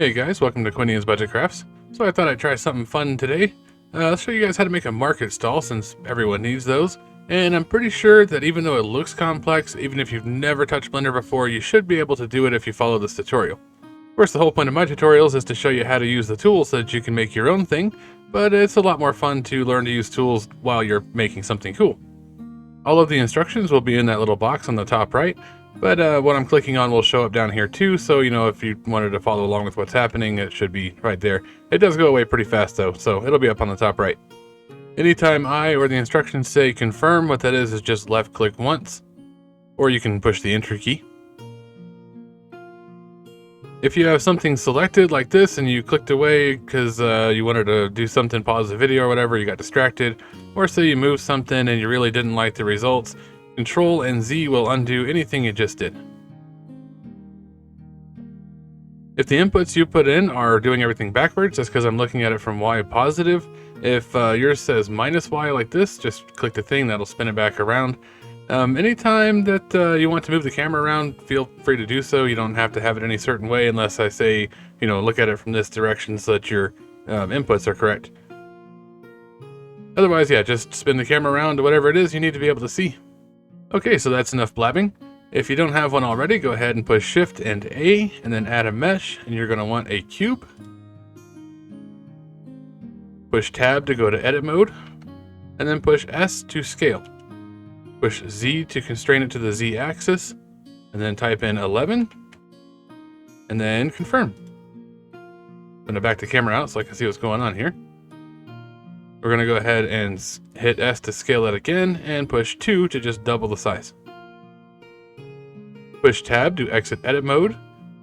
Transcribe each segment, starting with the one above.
Hey guys, welcome to Quinian's Budget Crafts. So I thought I'd try something fun today. I'll show you guys how to make a market stall since everyone needs those. And I'm pretty sure that even though it looks complex, even if you've never touched Blender before, you should be able to do it if you follow this tutorial. Of course, the whole point of my tutorials is to show you how to use the tools so that you can make your own thing, but it's a lot more fun to learn to use tools while you're making something cool. All of the instructions will be in that little box on the top right, but what I'm clicking on will show up down here too, so you know if you wanted to follow along with what's happening, it should be right there. It does go away pretty fast though, so it'll be up on the top right. Anytime I or the instructions say confirm, what that is just left click once, or you can push the enter key. If you have something selected like this and you clicked away because you wanted to do something, pause the video or whatever, you got distracted, or say you moved something and you really didn't like the results, Control and Z will undo anything you just did. If the inputs you put in are doing everything backwards, that's because I'm looking at it from Y positive. If yours says minus Y like this, just click the thing, that'll spin it back around. Anytime that you want to move the camera around, feel free to do so. You don't have to have it any certain way unless I say, look at it from this direction so that your inputs are correct. Otherwise, yeah, just spin the camera around to whatever it is you need to be able to see. Okay, so that's enough blabbing. If you don't have one already, go ahead and push Shift and A, and then add a mesh, and you're going to want a cube. Push Tab to go to edit mode, and then push S to scale. Push Z to constrain it to the Z axis, and then type in 11, and then confirm. I'm going to back the camera out so I can see what's going on here. We're going to go ahead and hit S to scale it again, and push 2 to just double the size. Push Tab to exit edit mode,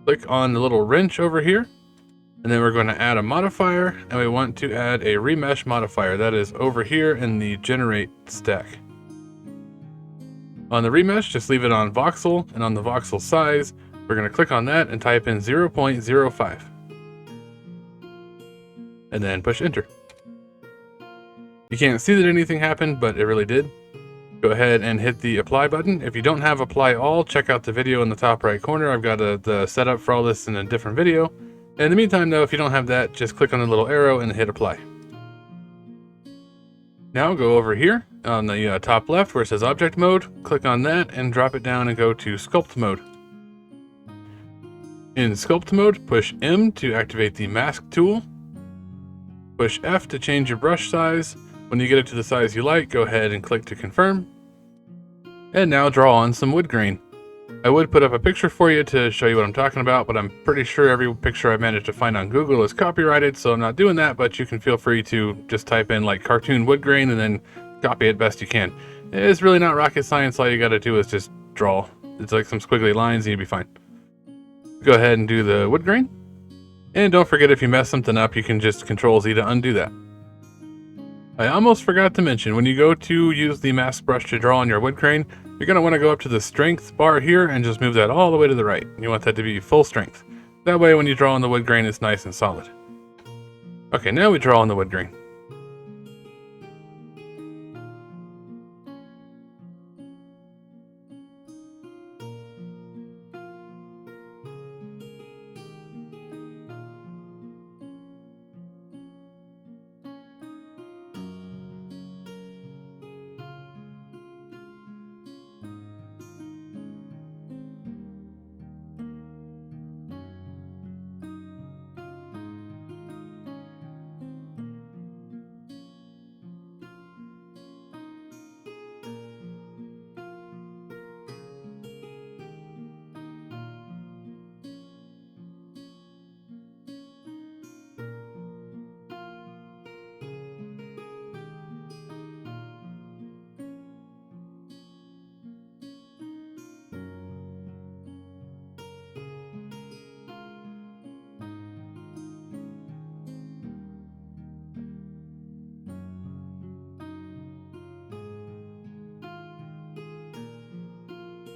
click on the little wrench over here, and then we're going to add a modifier, and we want to add a remesh modifier. That is over here in the generate stack. On the remesh, just leave it on voxel, and on the voxel size, we're going to click on that and type in 0.05. And then push enter. You can't see that anything happened, but it really did. Go ahead and hit the apply button. If you don't have apply all, check out the video in the top right corner. I've got the setup for all this in a different video. In the meantime though, if you don't have that, just click on the little arrow and hit apply. Now go over here on the top left where it says object mode, click on that and drop it down and go to sculpt mode. In sculpt mode, push M to activate the mask tool. Push F to change your brush size. When you get it to the size you like, go ahead and click to confirm. And now draw on some wood grain. I would put up a picture for you to show you what I'm talking about, but I'm pretty sure every picture I managed to find on Google is copyrighted, so I'm not doing that, but you can feel free to just type in like cartoon wood grain and then copy it best you can. It's really not rocket science. All you gotta do is just draw. It's like some squiggly lines and you'll be fine. Go ahead and do the wood grain. And don't forget, if you mess something up, you can just Control Z to undo that. I almost forgot to mention, when you go to use the mask brush to draw on your wood grain, you're going to want to go up to the strength bar here and just move that all the way to the right. You want that to be full strength. That way when you draw on the wood grain, it's nice and solid. Okay, now we draw on the wood grain.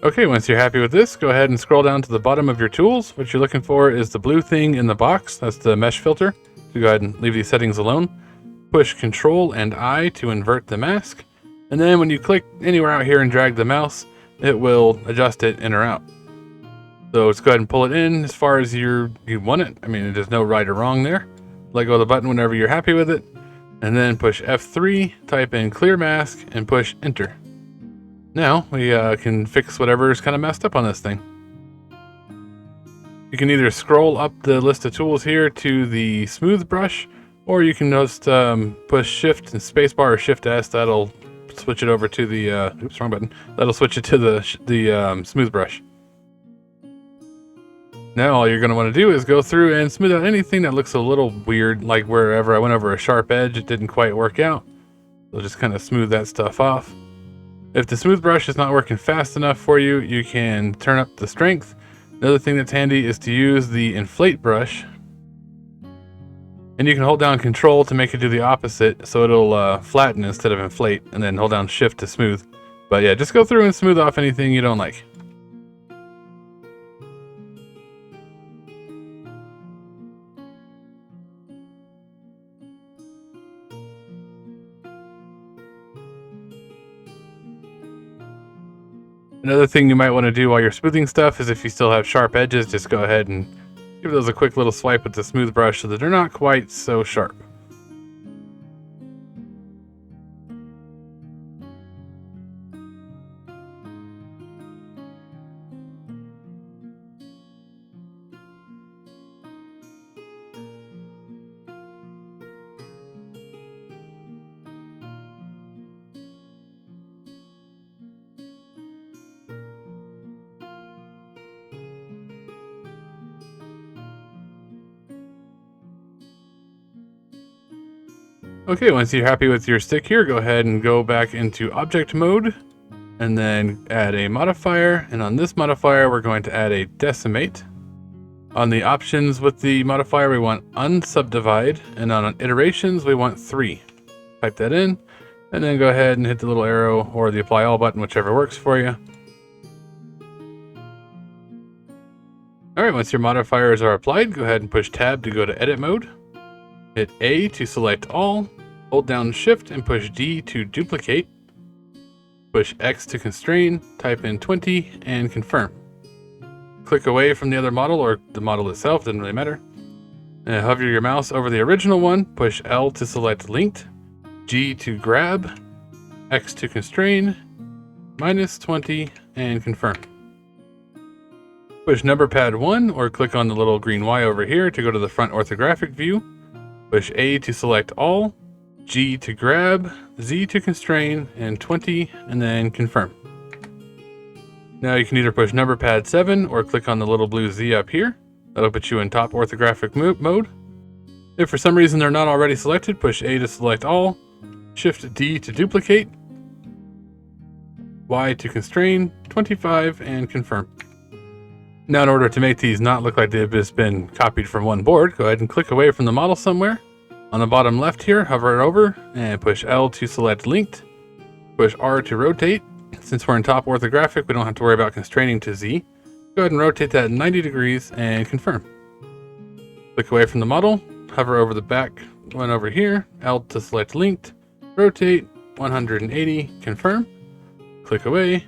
Okay, once you're happy with this, go ahead and scroll down to the bottom of your tools. What you're looking for is the blue thing in the box. That's the mesh filter. So go ahead and leave these settings alone. Push Control and I to invert the mask. And then when you click anywhere out here and drag the mouse, it will adjust it in or out. So let's go ahead and pull it in as far as you want it. I mean, there's no right or wrong there. Let go of the button whenever you're happy with it. And then push F3, type in clear mask, and push enter. Now we can fix whatever's kind of messed up on this thing. You can either scroll up the list of tools here to the smooth brush, or you can just push shift and spacebar or shift S. That'll switch it over to the, oops, wrong button. That'll switch it to the smooth brush. Now all you're going to want to do is go through and smooth out anything that looks a little weird, like wherever I went over a sharp edge, it didn't quite work out. So just kind of smooth that stuff off. If the smooth brush is not working fast enough for you, you can turn up the strength. Another thing that's handy is to use the inflate brush. And you can hold down Control to make it do the opposite, so it'll flatten instead of inflate, and then hold down Shift to smooth. But yeah, just go through and smooth off anything you don't like. Another thing you might want to do while you're smoothing stuff is if you still have sharp edges, just go ahead and give those a quick little swipe with the smooth brush so that they're not quite so sharp. Okay, once you're happy with your stick here, go ahead and go back into object mode and then add a modifier. And on this modifier, we're going to add a decimate. On the options with the modifier, we want unsubdivide, and on iterations, we want 3. Type that in, and then go ahead and hit the little arrow or the apply all button, whichever works for you. All right, once your modifiers are applied, go ahead and push tab to go to edit mode. Hit A to select all, hold down shift and push D to duplicate. Push X to constrain, type in 20 and confirm. Click away from the other model or the model itself, doesn't really matter. And hover your mouse over the original one, push L to select linked, G to grab, X to constrain, -20 and confirm. Push number pad 1 or click on the little green Y over here to go to the front orthographic view. Push A to select all, G to grab, Z to constrain, and 20, and then confirm. Now you can either push number pad 7 or click on the little blue Z up here. That'll put you in top orthographic mode. If for some reason they're not already selected, push A to select all, Shift D to duplicate, Y to constrain, 25, and confirm. Now in order to make these not look like they've just been copied from one board, go ahead and click away from the model somewhere. On the bottom left here, hover it over and push L to select linked. Push R to rotate. Since we're in top orthographic, we don't have to worry about constraining to Z. Go ahead and rotate that 90 degrees and confirm. Click away from the model, hover over the back one over here, L to select linked, rotate 180, confirm. Click away,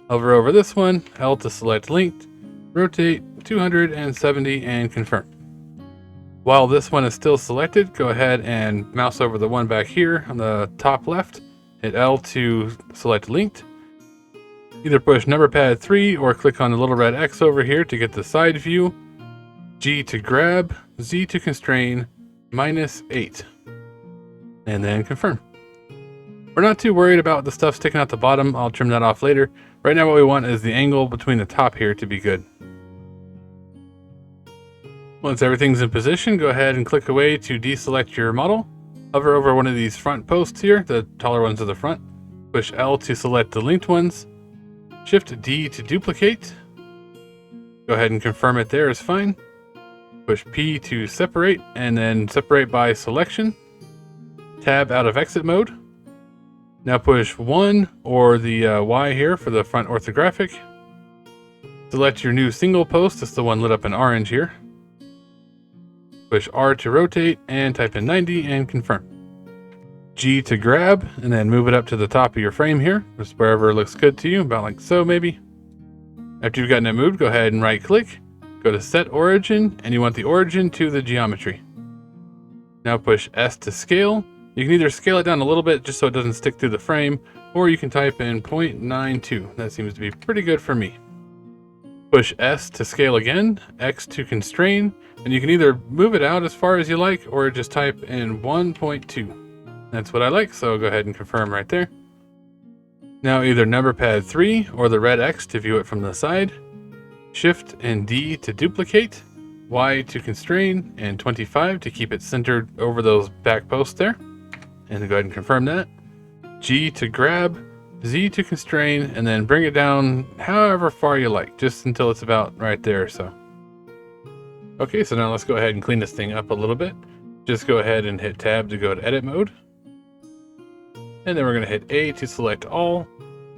hover over this one, L to select linked, rotate 270 and confirm. While this one is still selected, go ahead and mouse over the one back here on the top left, hit L to select linked. Either push number pad 3 or click on the little red X over here to get the side view, G to grab, Z to constrain, -8, and then confirm. We're not too worried about the stuff sticking out the bottom. I'll trim that off later. Right now what we want is the angle between the top here to be good. Once everything's in position, go ahead and click away to deselect your model. Hover over one of these front posts here, the taller ones at the front. Push L to select the linked ones. Shift D to duplicate. Go ahead and confirm it there is fine. Push P to separate, and then separate by selection. Tab out of exit mode. Now push 1 or the Y here for the front orthographic. Select your new single post, that's the one lit up in orange here. Push R to rotate and type in 90 and confirm. G to grab and then move it up to the top of your frame here, just wherever it looks good to you, about like so maybe. After you've gotten it moved, go ahead and right click, go to set origin, and you want the origin to the geometry. Now push S to scale. You can either scale it down a little bit just so it doesn't stick through the frame, or you can type in 0.92. That seems to be pretty good for me. Push S to scale again, X to constrain, and you can either move it out as far as you like, or just type in 1.2. That's what I like, so go ahead and confirm right there. Now either number pad 3 or the red X to view it from the side. Shift and D to duplicate, Y to constrain, and 25 to keep it centered over those back posts there. And go ahead and confirm that. G to grab, Z to constrain, and then bring it down however far you like, just until it's about right there or so. Okay, so now let's go ahead and clean this thing up a little bit. Just go ahead and hit Tab to go to edit mode. And then we're going to hit A to select all,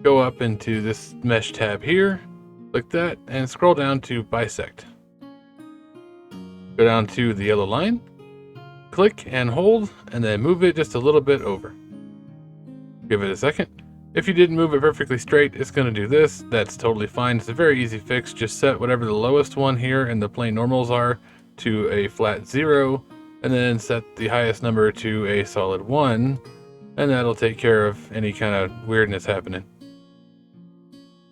go up into this mesh tab here, click that, and scroll down to bisect. Go down to the yellow line, click and hold, and then move it just a little bit over. Give it a second. If you didn't move it perfectly straight, it's going to do this. That's totally fine. It's a very easy fix. Just set whatever the lowest one here in the plane normals are to a flat 0, and then set the highest number to a solid 1. And that'll take care of any kind of weirdness happening.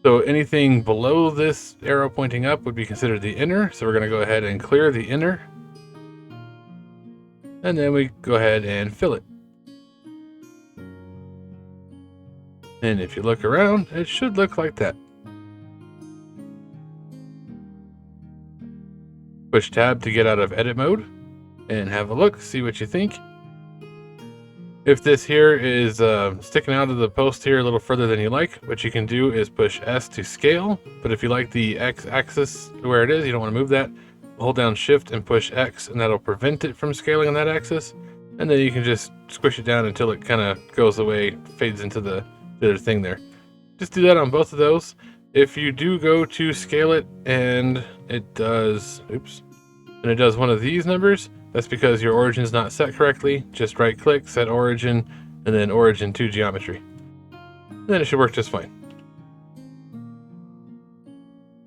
So anything below this arrow pointing up would be considered the inner. So we're going to go ahead and clear the inner. And then we go ahead and fill it. And if you look around, it should look like that. Push Tab to get out of edit mode and have a look, see what you think. If this here is sticking out of the post here a little further than you like, what you can do is push S to scale. But if you like the X axis where it is, you don't want to move that, hold down Shift and push X, and that'll prevent it from scaling on that axis. And then you can just squish it down until it kind of goes away, fades into the other thing there. Just do that on both of those. If you do go to scale it and it does, and it does one of these numbers, that's because your origin is not set correctly. Just right click, set origin, and then origin to geometry. And then it should work just fine.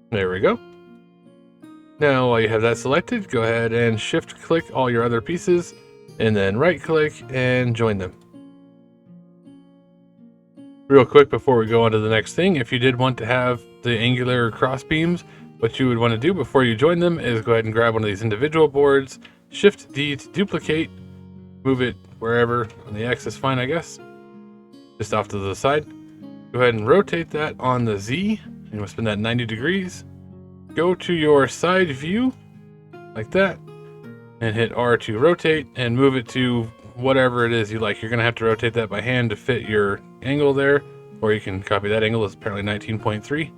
There we go. Now while you have that selected, go ahead and shift click all your other pieces, and then right click and join them. Real quick before we go on to the next thing, if you did want to have the angular cross beams, what you would want to do before you join them is go ahead and grab one of these individual boards, Shift D to duplicate, move it wherever on the X is fine, I guess, just off to the side. Go ahead and rotate that on the Z, and we'll spin that 90 degrees. Go to your side view, like that, and hit R to rotate, and move it to whatever it is you like. You're going to have to rotate that by hand to fit your angle there, or you can copy that angle. It's apparently 19.3.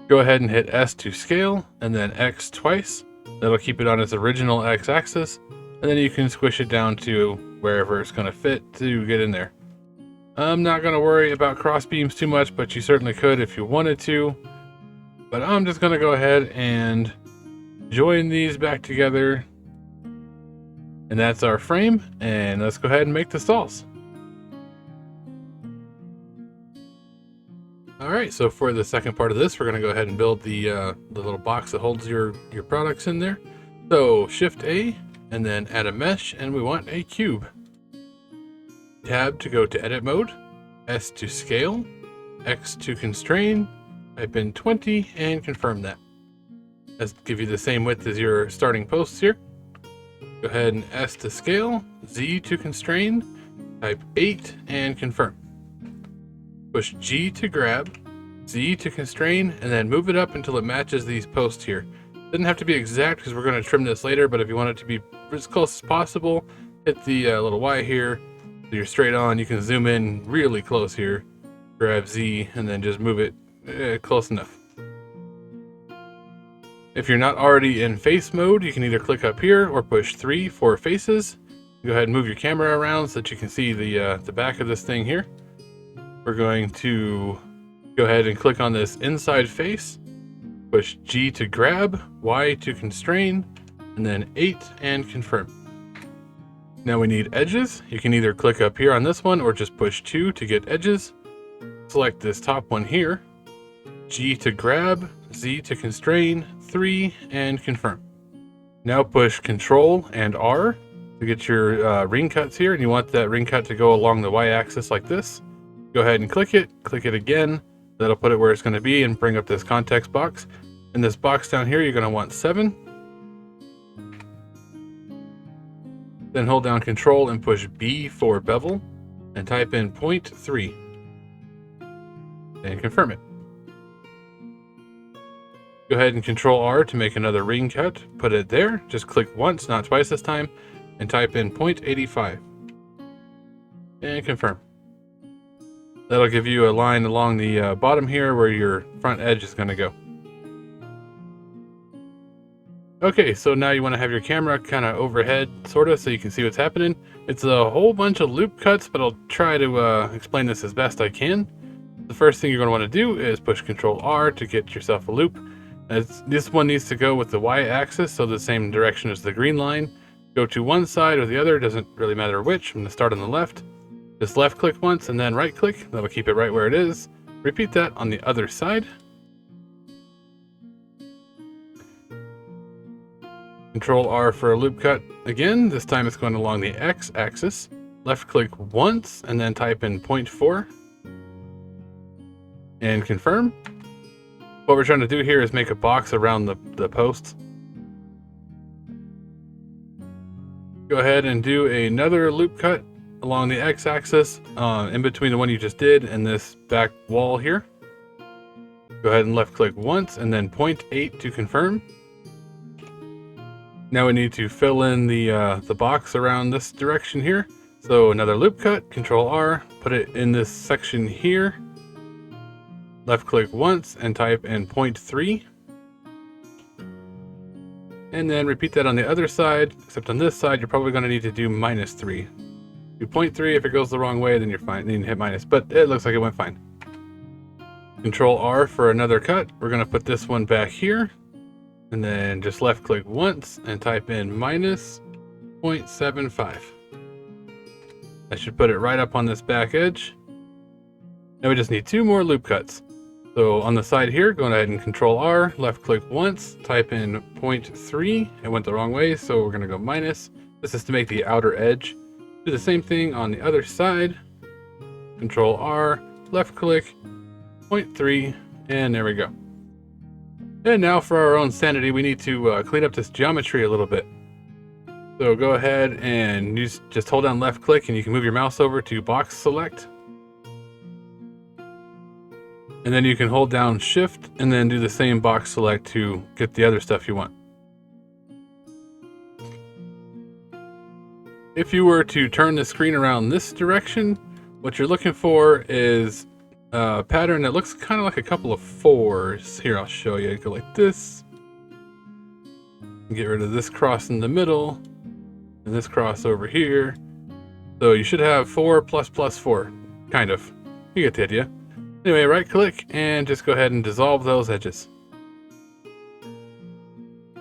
Go ahead and hit S to scale, and then X twice. That'll keep it on its original X axis, and then you can squish it down to wherever it's going to fit to get in there. I'm not going to worry about cross beams too much, but you certainly could if you wanted to. But I'm just going to go ahead and join these back together. And that's our frame, and let's go ahead and make the stalls. Alright, so for the second part of this, we're going to go ahead and build the little box that holds your products in there. So Shift A, and then add a mesh, and we want a cube. Tab to go to edit mode, S to scale, X to constrain, type in 20, and confirm that. Let's give you the same width as your starting posts here. Go ahead and S to scale, Z to constrain, type 8, and confirm. Push G to grab, Z to constrain, and then move it up until it matches these posts here. Doesn't have to be exact because we're going to trim this later, but if you want it to be as close as possible, hit the little Y here, so you're straight on. You can zoom in really close here, grab Z, and then just move it close enough. If you're not already in face mode, you can either click up here or push 3 for faces. Go ahead and move your camera around so that you can see the back of this thing here. We're going to go ahead and click on this inside face, push G to grab, Y to constrain, and then 8 and confirm. Now we need edges. You can either click up here on this one or just push 2 to get edges. Select this top one here, G to grab, Z to constrain, 3, and confirm. Now push Control and R to get your ring cuts here, and you want that ring cut to go along the y-axis like this. Go ahead and click it again. That'll put it where it's going to be and bring up this context box. In this box down here, you're going to want 7. Then hold down Control and push B for bevel and type in 0.3 and confirm it. Go ahead and Control R to make another ring cut. Put it there. Just click once, not twice this time, and type in 0.85 and confirm. That'll give you a line along the bottom here where your front edge is going to go. Okay, so now you want to have your camera kind of overhead, sort of, so you can see what's happening. It's a whole bunch of loop cuts, but I'll try to explain this as best I can. The first thing you're going to want to do is push Control R to get yourself a loop. This one needs to go with the y-axis, so the same direction as the green line. Go to one side or the other, doesn't really matter which. I'm going to start on the left. Just left click once and then right click. That'll keep it right where it is. Repeat that on the other side. Control R for a loop cut again. This time it's going along the x-axis. Left click once and then type in 0.4 and confirm. What we're trying to do here is make a box around the posts. Go ahead and do another loop cut along the x-axis in between the one you just did and this back wall here. Go ahead and left click once and then 0.8 to confirm. Now we need to fill in the box around this direction here. So another loop cut, Control R, put it in this section here. Left click once and type in 0.3. And then repeat that on the other side, except on this side, you're probably going to need to do -3. Do 0.3, if it goes the wrong way, then you're fine. Then you hit minus, but it looks like it went fine. Control R for another cut. We're going to put this one back here. And then just left click once and type in -0.75. That should put it right up on this back edge. Now we just need 2 more loop cuts. So on the side here, go ahead and Control R, left click once, type in 0.3. It went the wrong way, so we're going to go minus. This is to make the outer edge. Do the same thing on the other side. Control R, left click, 0.3, and there we go. And now for our own sanity, we need to clean up this geometry a little bit. So go ahead and just hold down left click and you can move your mouse over to box select. And then you can hold down shift and then do the same box select to get the other stuff you want. If you were to turn the screen around this direction, what you're looking for is a pattern that looks kind of like a couple of 4s. Here, I'll show you. Go like this. Get rid of this cross in the middle and this cross over here. So you should have 4 plus plus 4, kind of. You get the idea. Anyway, right click and just go ahead and dissolve those edges.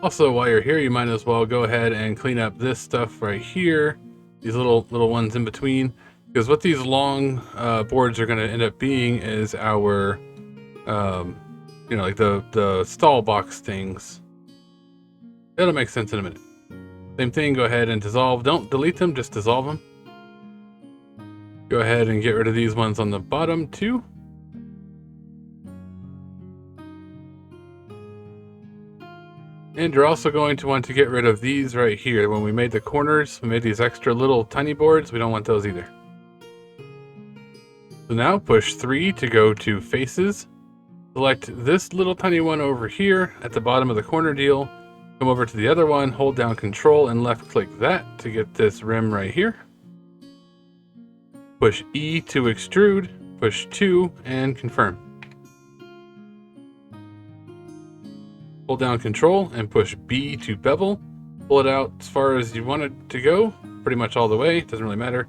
Also, while you're here, you might as well go ahead and clean up this stuff right here. These little ones in between. Because what these long boards are going to end up being is our, like the stall box things. It'll make sense in a minute. Same thing, go ahead and dissolve. Don't delete them, just dissolve them. Go ahead and get rid of these ones on the bottom too. And you're also going to want to get rid of these right here. When we made the corners, we made these extra little tiny boards. We don't want those either. So now push 3 to go to faces. Select this little tiny one over here at the bottom of the corner deal. Come over to the other one, hold down Control and left click that to get this rim right here. Push E to extrude, push 2 and confirm. Hold down Control and push B to bevel. Pull it out as far as you want it to go, pretty much all the way, doesn't really matter.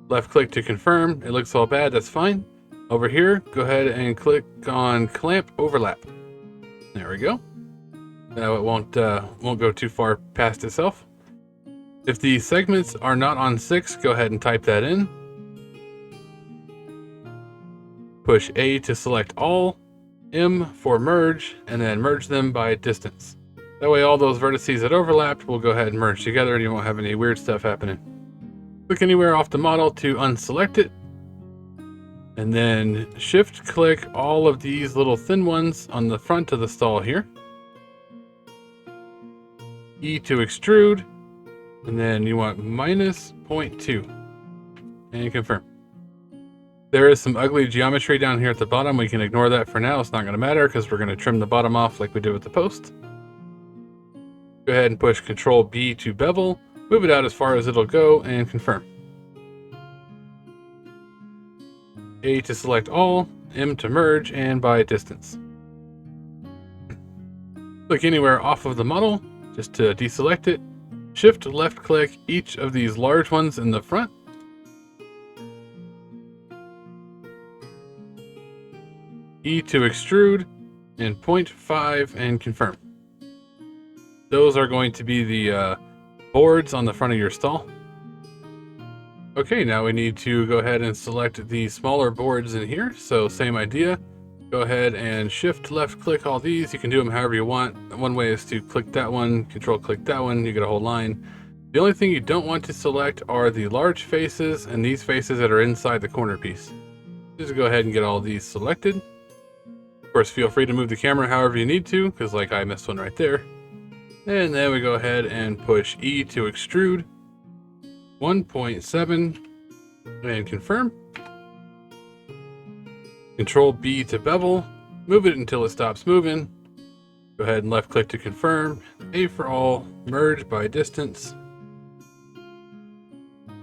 Left click to confirm. It looks all bad, that's fine. Over here, go ahead and click on clamp overlap. There we go. Now it won't go too far past itself. If the segments are not on 6, go ahead and type that in. Push A to select all. M for merge, and then merge them by distance. That way all those vertices that overlapped will go ahead and merge together and you won't have any weird stuff happening. Click anywhere off the model to unselect it. And then shift click all of these little thin ones on the front of the stall here. E to extrude. And then you want minus 0.2. And confirm. There is some ugly geometry down here at the bottom. We can ignore that for now. It's not going to matter because we're going to trim the bottom off like we did with the post. Go ahead and push Control B to bevel. Move it out as far as it'll go and confirm. A to select all, M to merge, and by distance. Click anywhere off of the model just to deselect it. Shift left click each of these large ones in the front. E to extrude and 0.5 and confirm. Those are going to be the boards on the front of your stall. Okay, now we need to go ahead and select the smaller boards in here. So same idea. Go ahead and shift left click all these. You can do them however you want. One way is to click that one, control click that one, you get a whole line. The only thing you don't want to select are the large faces and these faces that are inside the corner piece. Just go ahead and get all these selected. Of course, feel free to move the camera however you need to, because like I missed one right there. And then we go ahead and push E to extrude, 1.7, and confirm. Control B to bevel, move it until it stops moving. Go ahead and left click to confirm. A for all, merge by distance.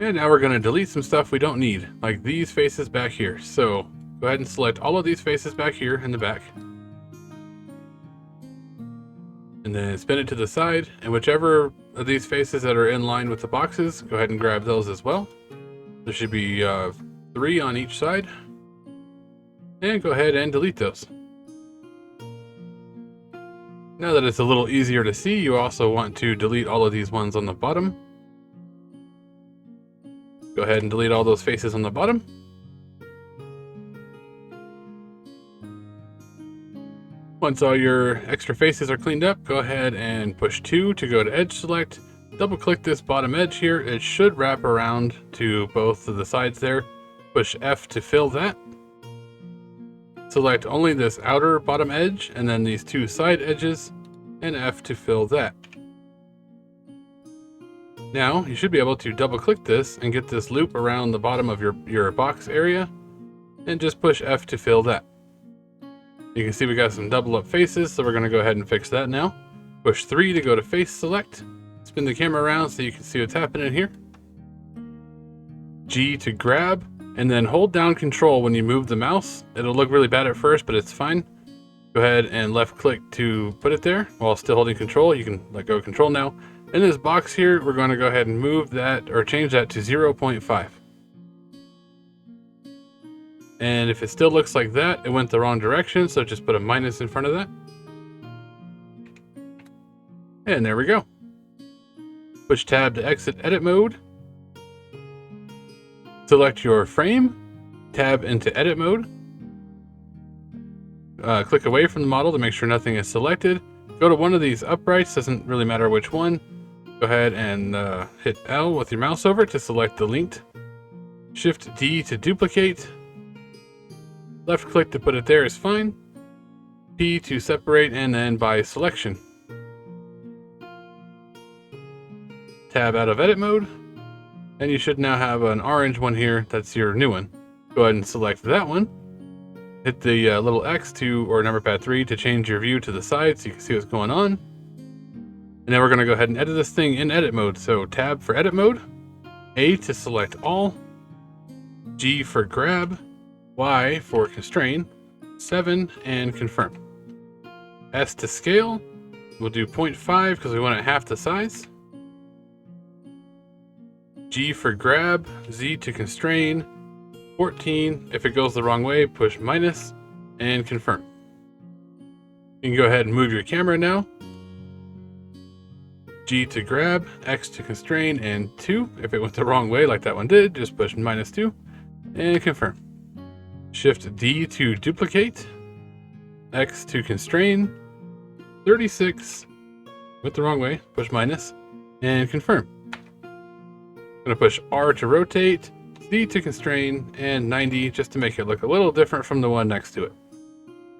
And now we're going to delete some stuff we don't need, like these faces back here. So go ahead and select all of these faces back here in the back. And then spin it to the side, and whichever of these faces that are in line with the boxes, go ahead and grab those as well. There should be 3 on each side. And go ahead and delete those. Now that it's a little easier to see, you also want to delete all of these ones on the bottom. Go ahead and delete all those faces on the bottom. Once all your extra faces are cleaned up, go ahead and push 2 to go to edge select. Double click this bottom edge here. It should wrap around to both of the sides there. Push F to fill that. Select only this outer bottom edge and then these 2 side edges, and F to fill that. Now you should be able to double click this and get this loop around the bottom of your box area, and just push F to fill that. You can see we got some double up faces, so we're going to go ahead and fix that now. Push 3 to go to face select. Spin the camera around so you can see what's happening here. G to grab, and then hold down control when you move the mouse. It'll look really bad at first, but it's fine. Go ahead and left click to put it there while still holding control. You can let go of control now. In this box here, we're going to go ahead and move that or change that to 0.5. And if it still looks like that, it went the wrong direction, so just put a minus in front of that. And there we go. Push tab to exit edit mode. Select your frame, tab into edit mode. Click away from the model to make sure nothing is selected. Go to one of these uprights, doesn't really matter which one. Go ahead and hit L with your mouse over to select the linked. Shift D to duplicate. Left click to put it there is fine. P to separate, and then by selection. Tab out of edit mode. And you should now have an orange one here. That's your new one. Go ahead and select that one. Hit the little X or number pad 3 to change your view to the side so you can see what's going on. And then we're going to go ahead and edit this thing in edit mode. So tab for edit mode. A to select all. G for grab. Y for constrain, 7, and confirm. S to scale, we'll do 0.5 because we want it half the size. G for grab, Z to constrain, 14. If it goes the wrong way, push minus, and confirm. You can go ahead and move your camera now. G to grab, X to constrain, and 2. If it went the wrong way like that one did, just push -2, and confirm. Shift D to duplicate. X to constrain, 36, went the wrong way, push minus, and confirm. I'm gonna push R to rotate, Z to constrain, and 90 just to make it look a little different from the one next to it.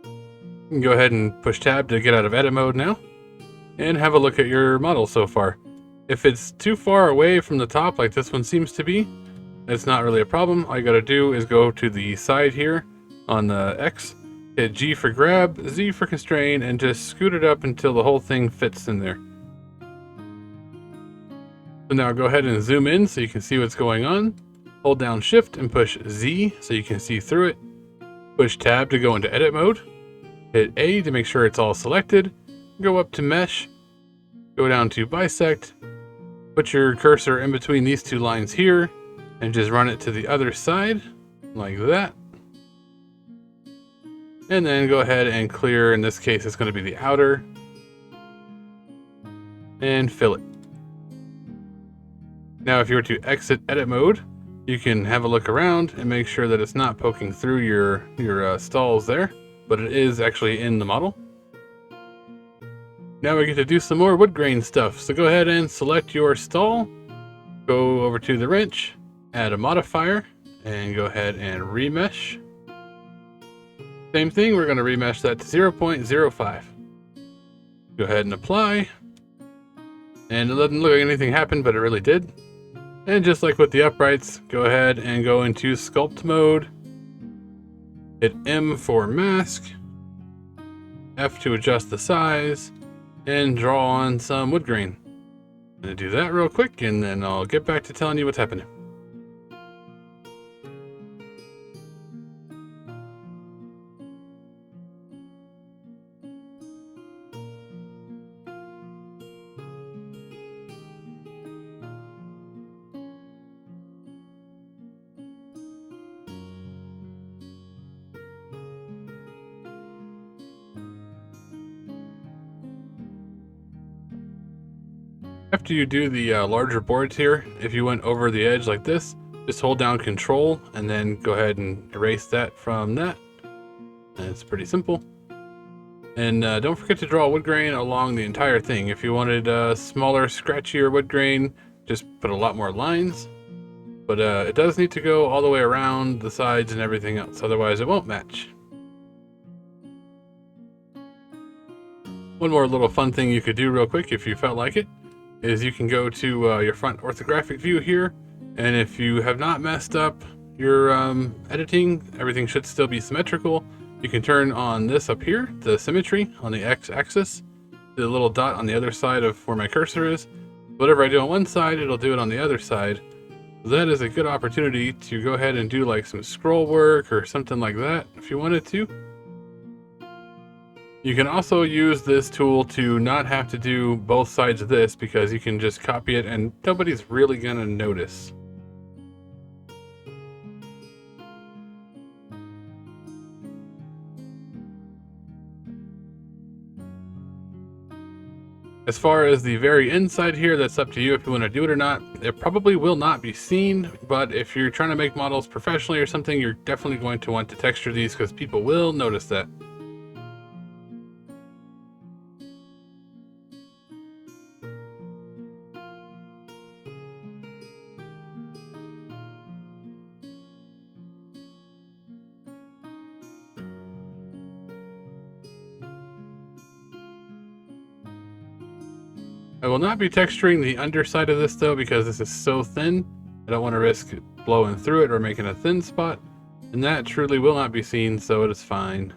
You can go ahead and push tab to get out of edit mode now, and have a look at your model so far. If it's too far away from the top like this one seems to be, it's not really a problem. All you gotta do is go to the side here on the X, hit G for grab, Z for constrain, and just scoot it up until the whole thing fits in there. So now go ahead and zoom in so you can see what's going on. Hold down Shift and push Z so you can see through it. Push Tab to go into edit mode. Hit A to make sure it's all selected. Go up to Mesh. Go down to Bisect. Put your cursor in between these two lines here and just run it to the other side like that. And then go ahead and clear, in this case it's going to be the outer, and fill it. Now if you were to exit edit mode, you can have a look around and make sure that it's not poking through your stalls there, but it is actually in the model. Now we get to do some more wood grain stuff. So go ahead and select your stall, go over to the wrench, add a modifier, and go ahead and remesh. Same thing, we're going to remesh that to 0.05. Go ahead and apply. And it doesn't look like anything happened, but it really did. And just like with the uprights, go ahead and go into sculpt mode. Hit M for mask. F to adjust the size. And draw on some wood grain. I'm going to do that real quick, and then I'll get back to telling you what's happening. After you do the larger boards here, if you went over the edge like this, just hold down Control and then go ahead and erase that from that. And it's pretty simple. And don't forget to draw wood grain along the entire thing. If you wanted smaller, scratchier wood grain, just put a lot more lines. But it does need to go all the way around the sides and everything else, otherwise it won't match. One more little fun thing you could do real quick if you felt like it, is you can go to your front orthographic view here, and if you have not messed up your editing, everything should still be symmetrical. You can turn on this up here, the symmetry on the x-axis, the little dot on the other side of where my cursor is. Whatever I do on one side, it'll do it on the other side. So that is a good opportunity to go ahead and do like some scroll work or something like that if you wanted to. You can also use this tool to not have to do both sides of this, because you can just copy it and nobody's really gonna notice. As far as the very inside here, that's up to you if you want to do it or not. It probably will not be seen, but if you're trying to make models professionally or something, you're definitely going to want to texture these because people will notice that. I will not be texturing the underside of this though, because this is so thin. I don't want to risk blowing through it or making a thin spot, and that truly will not be seen, so it is fine.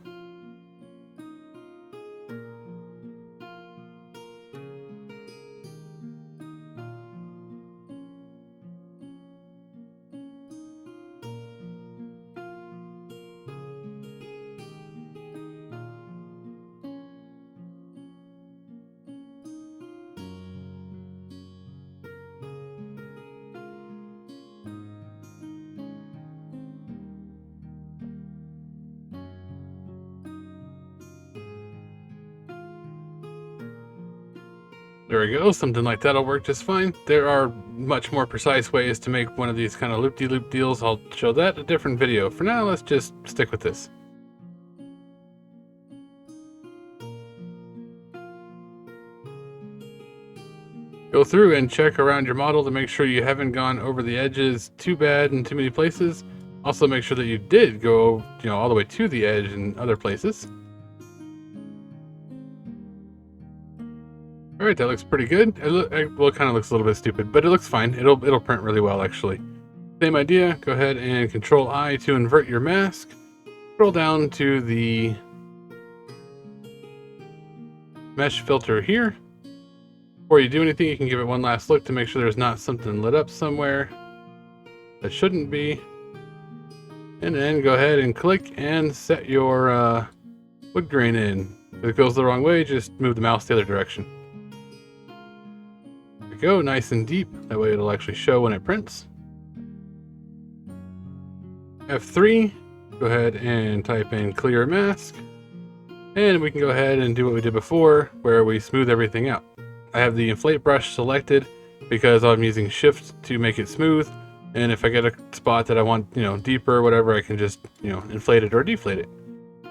There we go, something like that'll work just fine. There are much more precise ways to make one of these kind of loop-de-loop deals. I'll show that in a different video. For now, let's just stick with this. Go through and check around your model to make sure you haven't gone over the edges too bad in too many places. Also make sure that you did go, all the way to the edge in other places. All right, that looks pretty good. Well, it kind of looks a little bit stupid, but it looks fine. It'll print really well, actually. Same idea. Go ahead and Control I to invert your mask. Scroll down to the mesh filter here. Before you do anything, you can give it one last look to make sure there's not something lit up somewhere that shouldn't be. And then go ahead and click and set your wood grain in. If it goes the wrong way, just move the mouse the other direction. There we go, nice and deep. That way it'll actually show when it prints. F3, go ahead and type in clear mask. And we can go ahead and do what we did before, where we smooth everything out. I have the inflate brush selected because I'm using shift to make it smooth. And if I get a spot that I want, deeper or whatever, I can just, inflate it or deflate it.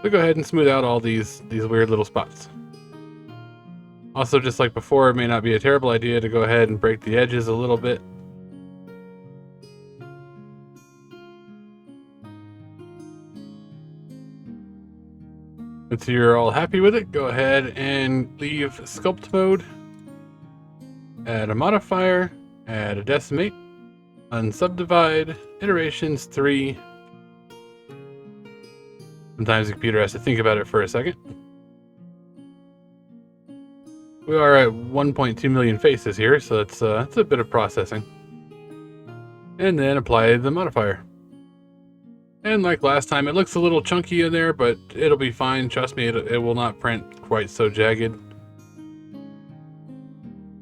So go ahead and smooth out all these weird little spots. Also, just like before, it may not be a terrible idea to go ahead and break the edges a little bit. Once you're all happy with it, go ahead and leave sculpt mode. Add a modifier, add a decimate, unsubdivide, iterations 3. Sometimes the computer has to think about it for a second. We are at 1.2 million faces here, so it's a bit of processing. And then apply the modifier. And like last time, it looks a little chunky in there, but it'll be fine. Trust me, it will not print quite so jagged.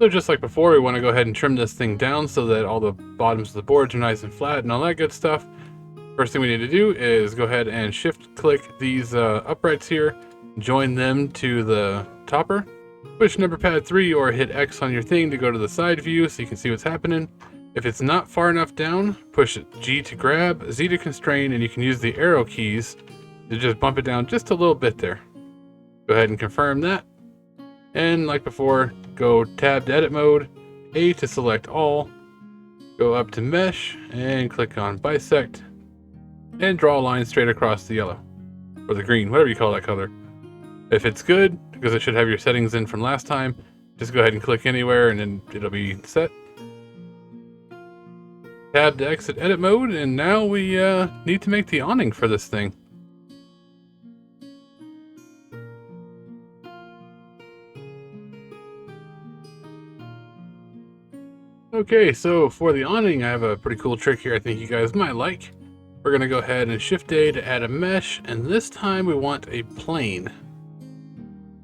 So just like before, we want to go ahead and trim this thing down so that all the bottoms of the boards are nice and flat and all that good stuff. First thing we need to do is go ahead and shift click these uprights here, join them to the topper, push number pad 3 or hit X on your thing to go to the side view so you can see what's happening. If it's not far enough down, push G to grab, Z to constrain, and you can use the arrow keys to just bump it down just a little bit there. Go ahead and confirm that. And like before, go tab to edit mode, A to select all, go up to mesh and click on bisect and draw a line straight across the yellow or the green, whatever you call that color. If it's good, because it should have your settings in from last time, just go ahead and click anywhere and then it'll be set. Tab to exit edit mode, and now we need to make the awning for this thing. Okay, so for the awning, I have a pretty cool trick here I think you guys might like. We're going to go ahead and Shift A to add a mesh, and this time we want a plane.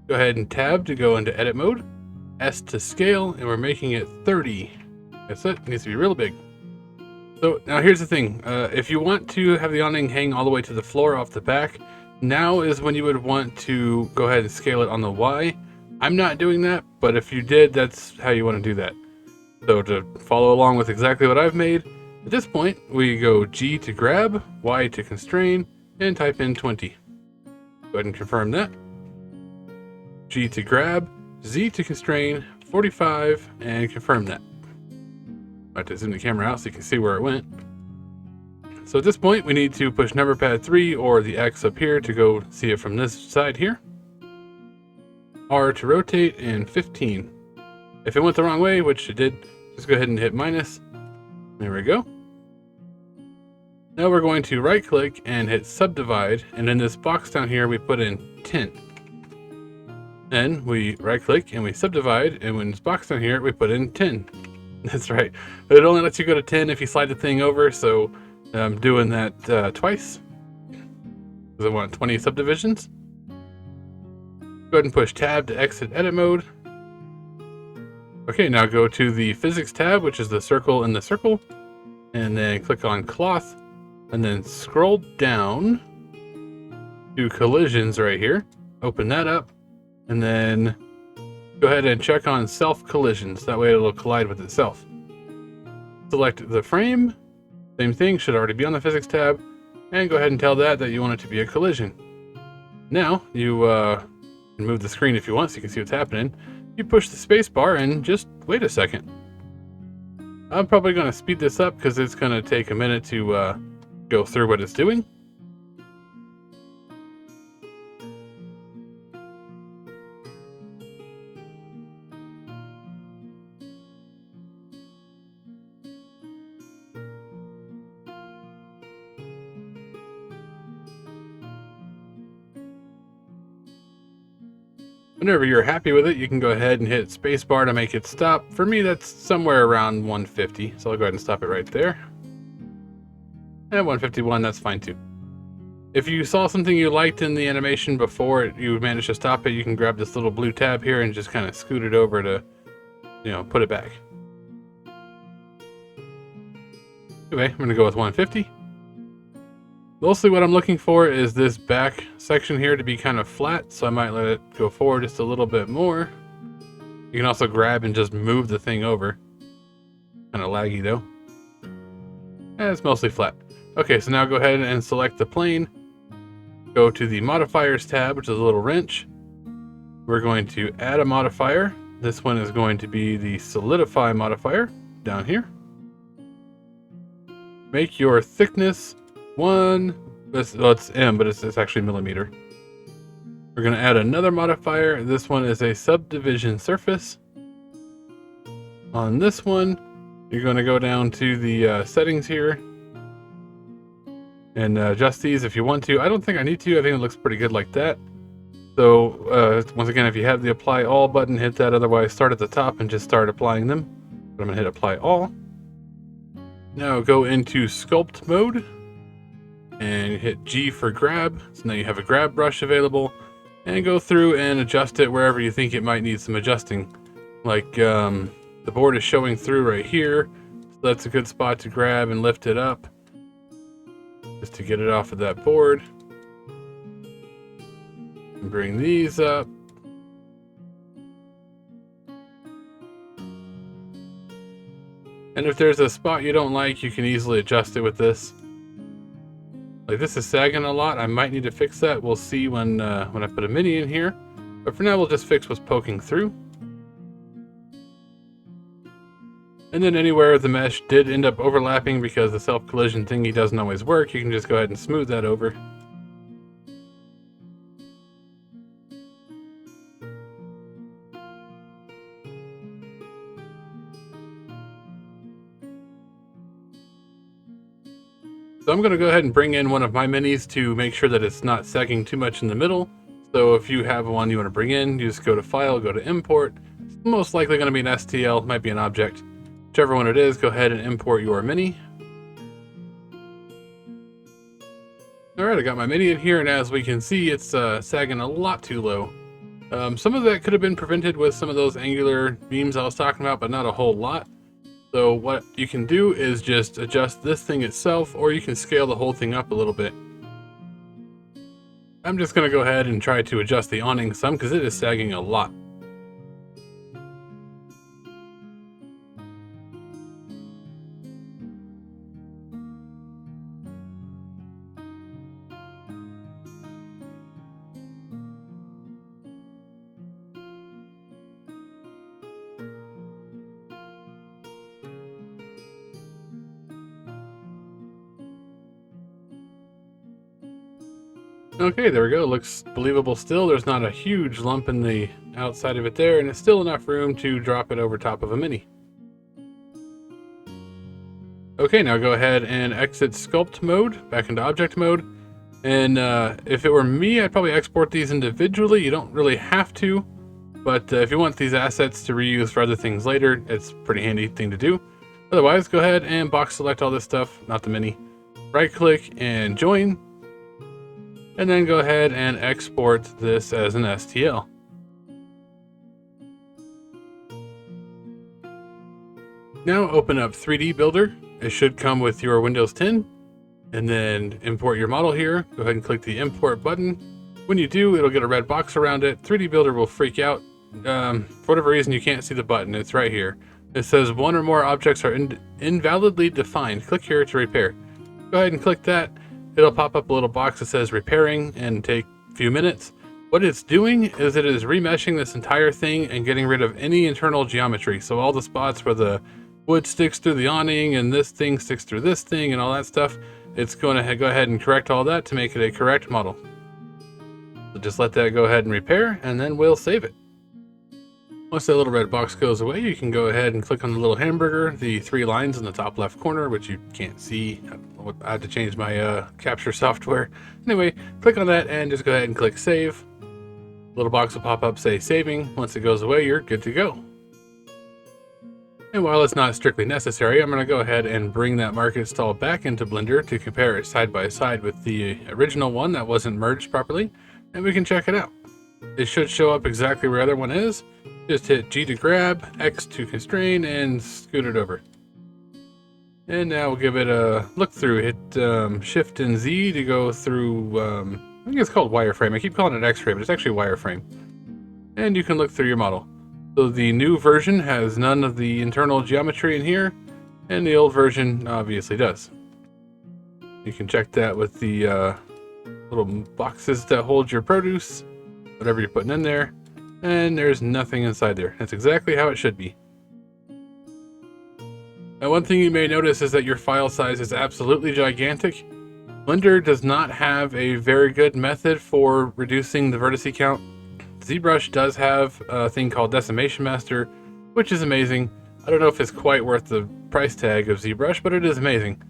Go ahead and tab to go into edit mode, S to scale, and we're making it 30. That's it, it needs to be real big. So now here's the thing, if you want to have the awning hang all the way to the floor off the back, now is when you would want to go ahead and scale it on the Y. I'm not doing that, but if you did, that's how you want to do that. So to follow along with exactly what I've made, at this point, we go G to grab, Y to constrain, and type in 20. Go ahead and confirm that. G to grab, Z to constrain, 45, and confirm that. I have to zoom the camera out so you can see where it went. So at this point, we need to push number pad 3 or the X up here to go see it from this side here. R to rotate, and 15. If it went the wrong way, which it did, just go ahead and hit minus. There we go. Now we're going to right click and hit subdivide, and in this box down here we put in 10. Then we right click and we subdivide, and in this box down here we put in 10. That's right. It only lets you go to 10 if you slide the thing over, so I'm doing that twice. Because I want 20 subdivisions. Go ahead and push tab to exit edit mode. Okay, now go to the physics tab, which is the circle in the circle, and then click on cloth, and then scroll down to collisions right here. Open that up, and then go ahead and check on self collisions. That way it'll collide with itself. Select the frame. Same thing, should already be on the physics tab, and go ahead and tell that you want it to be a collision. Now you can move the screen if you want so you can see what's happening. you push the space bar and just wait a second. I'm probably going to speed this up because it's going to take a minute to go through what it's doing. Whenever you're happy with it, you can go ahead and hit spacebar to make it stop. For me, that's somewhere around 150, so I'll go ahead and stop it right there. And 151, that's fine too. If you saw something you liked in the animation before you managed to stop it, you can grab this little blue tab here and just kind of scoot it over to, put it back. Anyway, I'm going to go with 150. Mostly what I'm looking for is this back section here to be kind of flat, so I might let it go forward just a little bit more. You can also grab and just move the thing over. Kind of laggy though. And it's mostly flat. Okay, so now go ahead and select the plane. Go to the modifiers tab, which is a little wrench. We're going to add a modifier. This one is going to be the solidify modifier down here. Make your thickness 1, it's M, but it's actually millimeter. We're going to add another modifier. This one is a subdivision surface. On this one, you're going to go down to the settings here and adjust these if you want to. I don't think I need to. I think it looks pretty good like that. So once again, if you have the apply all button, hit that. Otherwise, start at the top and just start applying them. But I'm going to hit apply all. Now go into sculpt mode. And hit G for grab. So now you have a grab brush available, and go through and adjust it wherever you think it might need some adjusting. Like the board is showing through right here, so that's a good spot to grab and lift it up just to get it off of that board. And bring these up. And if there's a spot you don't like, you can easily adjust it with this. Like this is sagging a lot. I might need to fix that. We'll see when I put a mini in here. But for now, we'll just fix what's poking through. And then anywhere the mesh did end up overlapping because the self-collision thingy doesn't always work, you can just go ahead and smooth that over. So I'm going to go ahead and bring in one of my minis to make sure that it's not sagging too much in the middle. So if you have one you want to bring in, you just go to File, go to Import. It's most likely going to be an STL, might be an object. Whichever one it is, go ahead and import your mini. Alright, I got my mini in here, and as we can see, it's sagging a lot too low. Some of that could have been prevented with some of those angular beams I was talking about, but not a whole lot. So what you can do is just adjust this thing itself, or you can scale the whole thing up a little bit. I'm just going to go ahead and try to adjust the awning some because it is sagging a lot. Okay, there we go. Looks believable still. There's not a huge lump in the outside of it there, and it's still enough room to drop it over top of a mini. Okay, now go ahead and exit sculpt mode, back into object mode. And if it were me, I'd probably export these individually. You don't really have to, but if you want these assets to reuse for other things later, it's a pretty handy thing to do. Otherwise, go ahead and box select all this stuff, not the mini. Right click and join. And then go ahead and export this as an STL. Now open up 3D Builder. It should come with your Windows 10. And then import your model here. Go ahead and click the import button. When you do, it'll get a red box around it. 3D Builder will freak out. For whatever reason, you can't see the button. It's right here. It says one or more objects are invalidly defined. Click here to repair. Go ahead and click that. It'll pop up a little box that says repairing and take a few minutes. What it's doing is it is remeshing this entire thing and getting rid of any internal geometry. So all the spots where the wood sticks through the awning and this thing sticks through this thing and all that stuff, it's going to go ahead and correct all that to make it a correct model. So just let that go ahead and repair, and then we'll save it. Once that little red box goes away, you can go ahead and click on the little hamburger, the 3 lines in the top left corner, which you can't see. I had to change my capture software. Anyway, click on that and just go ahead and click save. Little box will pop up, say saving. Once it goes away, you're good to go. And while it's not strictly necessary, I'm going to go ahead and bring that market install back into Blender to compare it side by side with the original one that wasn't merged properly, and we can check it out. It should show up exactly where the other one is. Just hit G to grab, X to constrain, and scoot it over. And now we'll give it a look through. Hit Shift and Z to go through, I think it's called wireframe. I keep calling it X-ray, but it's actually wireframe. And you can look through your model. So the new version has none of the internal geometry in here, and the old version obviously does. You can check that with the little boxes that hold your produce, whatever you're putting in there, and there's nothing inside there. That's exactly how it should be. Now, one thing you may notice is that your file size is absolutely gigantic. Blender does not have a very good method for reducing the vertice count. ZBrush does have a thing called Decimation Master, which is amazing. I don't know if it's quite worth the price tag of ZBrush, but it is amazing.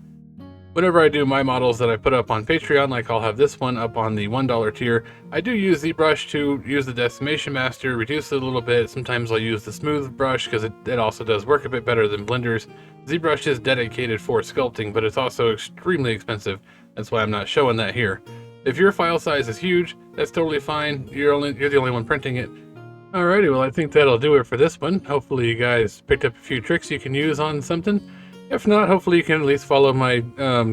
Whenever I do my models that I put up on Patreon, like I'll have this one up on the $1 tier, I do use ZBrush to use the Decimation Master, reduce it a little bit. Sometimes I'll use the smooth brush because it also does work a bit better than Blender's. ZBrush is dedicated for sculpting, but it's also extremely expensive. That's why I'm not showing that here. If your file size is huge, that's totally fine. You're the only one printing it. Alrighty, well I think that'll do it for this one. Hopefully you guys picked up a few tricks you can use on something. If not, hopefully you can at least follow my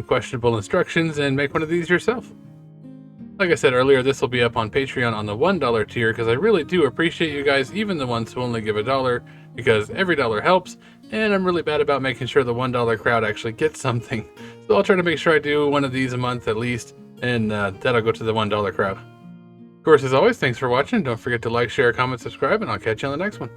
questionable instructions and make one of these yourself. Like I said earlier, this will be up on Patreon on the $1 tier because I really do appreciate you guys, even the ones who only give $1, because every dollar helps, and I'm really bad about making sure the $1 crowd actually gets something. So I'll try to make sure I do one of these a month at least, and that'll go to the $1 crowd. Of course, as always, thanks for watching. Don't forget to like, share, comment, subscribe, and I'll catch you on the next one.